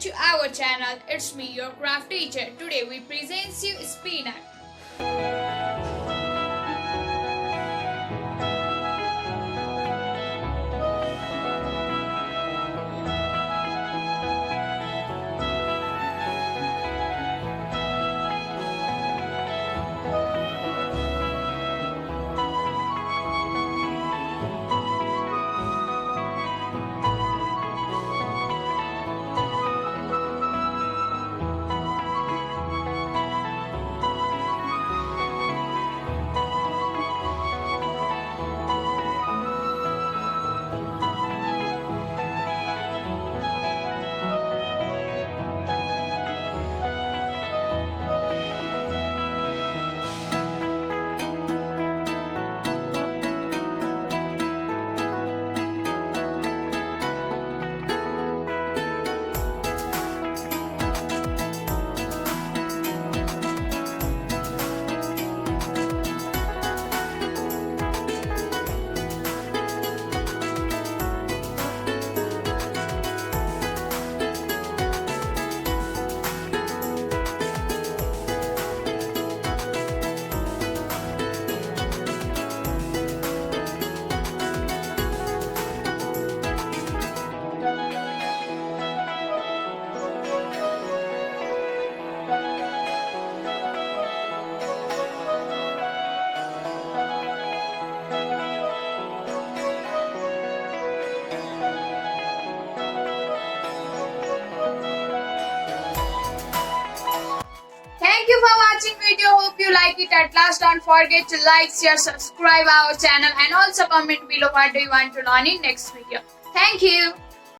to our channel. It's me, your craft teacher. Today we present you spinach. Thank you for watching video. Hope you like it at last. Don't forget to like, share, subscribe our channel and also comment below what do you want to learn in next video. Thank you.